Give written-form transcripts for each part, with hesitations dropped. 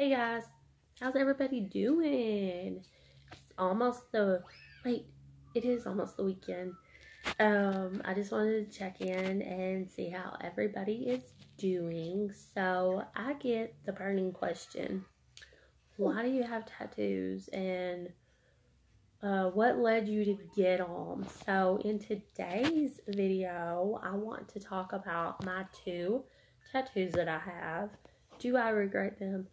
Hey guys, how's everybody doing? It is almost the weekend. I just wanted to check in and see how everybody is doing. So I get the burning question: why do you have tattoos, and what led you to get them? So in today's video, I want to talk about my two tattoos that I have. Do I regret them?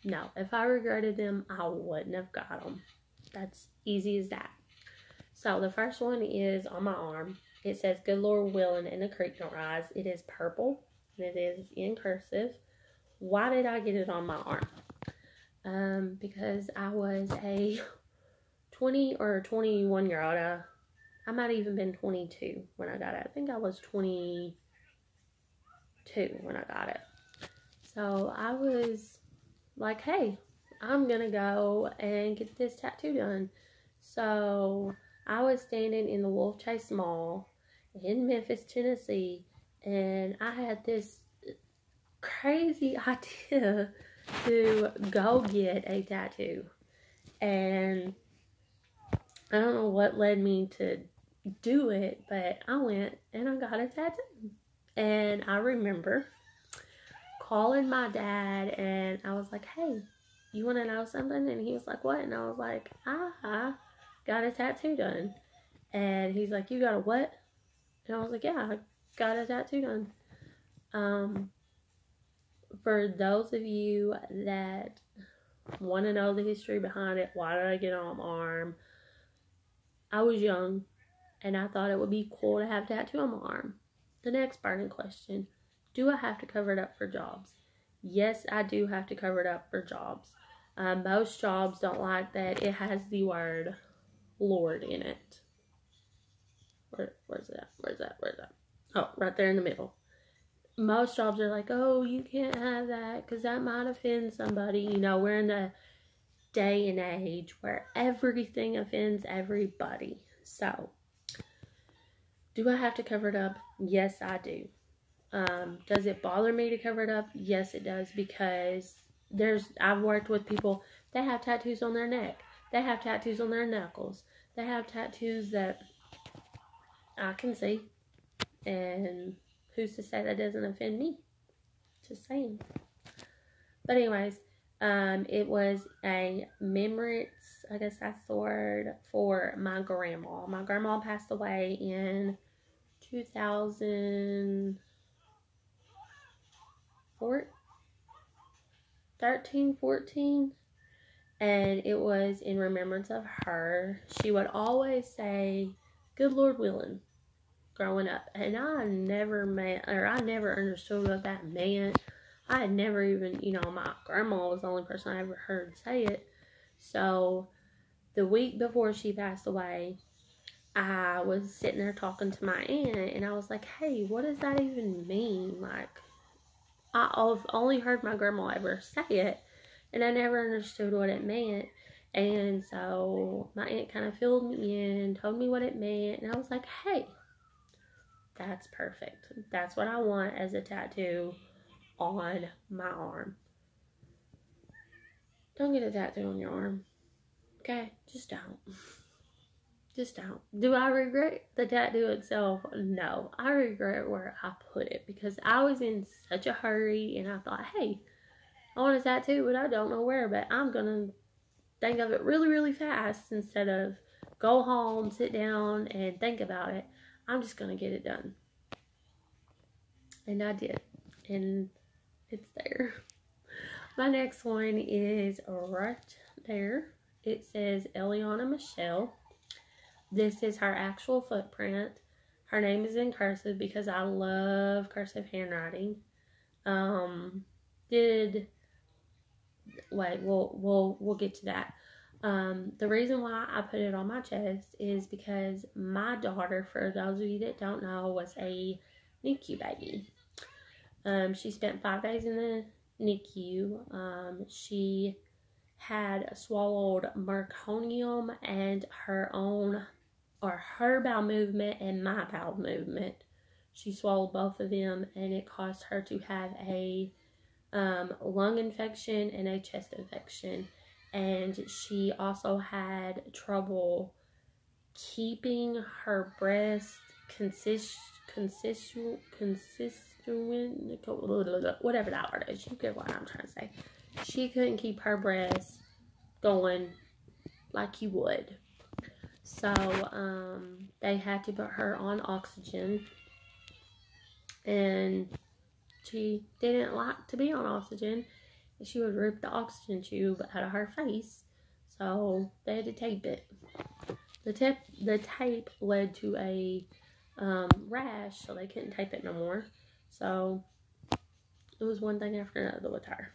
No, if I regretted them, I wouldn't have got them. That's easy as that. So the first one is on my arm. It says, "Good Lord willing and the creek don't rise." It is purple and it is in cursive. Why did I get it on my arm? Because I was a 20 or 21 year old. I might have even been 22 when I got it. I think I was 22 when I got it. So I was like, hey, I'm gonna go and get this tattoo done. So I was standing in the Wolf Chase Mall in Memphis, Tennessee, and I had this crazy idea to go get a tattoo. And I don't know what led me to do it, but I went and I got a tattoo. And I remember calling my dad, and I was like, hey, you want to know something? And he was like, what? And I was like, I got a tattoo done. And he's like, you got a what? And I was like, yeah, I got a tattoo done. For those of you that want to know the history behind it, why did I get it on my arm? I was young, and I thought it would be cool to have a tattoo on my arm. The next burning question: do I have to cover it up for jobs? Yes, I do have to cover it up for jobs. Most jobs don't like that it has the word Lord in it. Where's that? Oh, right there in the middle. Most jobs are like, oh, you can't have that because that might offend somebody. You know, we're in a day and age where everything offends everybody. So, do I have to cover it up? Yes, I do. Does it bother me to cover it up? Yes, it does, because I've worked with people that have tattoos on their neck. They have tattoos on their knuckles. They have tattoos that I can see. And who's to say that doesn't offend me? Just saying. But anyways, it was a remembrance, I guess that's the word, for my grandma. My grandma passed away in 2013, 14, and it was in remembrance of her. She would always say, "Good Lord willing," growing up, and I never understood what that meant. I had never even, my grandma was the only person I ever heard say it. So the week before she passed away, I was sitting there talking to my aunt, and I was like, hey, what does that even mean? Like, I've only heard my grandma ever say it, and I never understood what it meant. And so my aunt kind of filled me in, told me what it meant, and I was like, hey, that's perfect. That's what I want as a tattoo on my arm. Don't get a tattoo on your arm. Okay? Just don't. Just don't. Do I regret the tattoo itself? No. I regret where I put it, because I was in such a hurry, and I thought, hey, I want a tattoo, but I don't know where, but I'm going to think of it really, really fast instead of go home, sit down, and think about it. I'm just going to get it done. And I did. And it's there. My next one is right there. It says Eliana Michelle. This is her actual footprint. Her name is in cursive because I love cursive handwriting. We'll get to that. The reason why I put it on my chest is because my daughter, for those of you that don't know, was a NICU baby. She spent 5 days in the NICU. She had swallowed meconium and her bowel movement and my bowel movement. She swallowed both of them, and it caused her to have a lung infection and a chest infection. And she also had trouble keeping her breast consistent, whatever that word is. You get what I'm trying to say. She couldn't keep her breast going like you would. So, they had to put her on oxygen. And she didn't like to be on oxygen. She would rip the oxygen tube out of her face. So, they had to tape it. The tape led to a rash, so they couldn't tape it no more. So, it was one thing after another with her.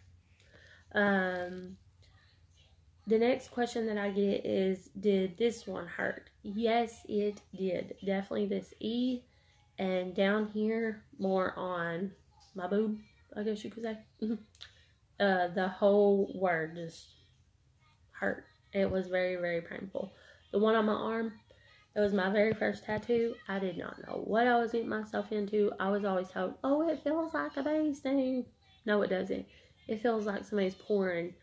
The next question that I get is, did this one hurt? Yes, it did. Definitely this E. And down here, more on my boob, I guess you could say. The whole word just hurt. It was very, very painful. The one on my arm, it was my very first tattoo. I did not know what I was getting myself into. I was always told, oh, it feels like a bee sting. No, it doesn't. It feels like somebody's pouring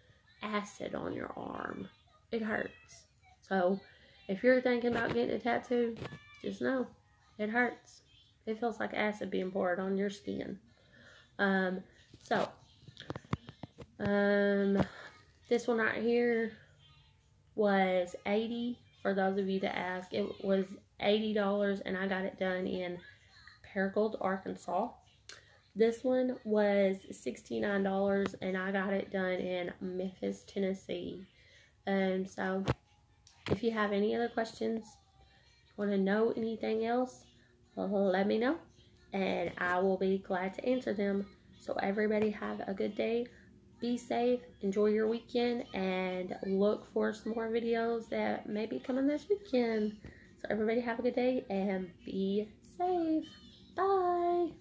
acid on your arm. It hurts. So, if you're thinking about getting a tattoo, just know, it hurts. It feels like acid being poured on your skin. This one right here was $80. For those of you that ask, it was $80, and I got it done in Paragould, Arkansas. This one was $69, and I got it done in Memphis, Tennessee. So, if you have any other questions, want to know anything else, let me know, and I will be glad to answer them. So everybody have a good day. Be safe, enjoy your weekend, and look for some more videos that may be coming this weekend. So everybody have a good day and be safe. Bye.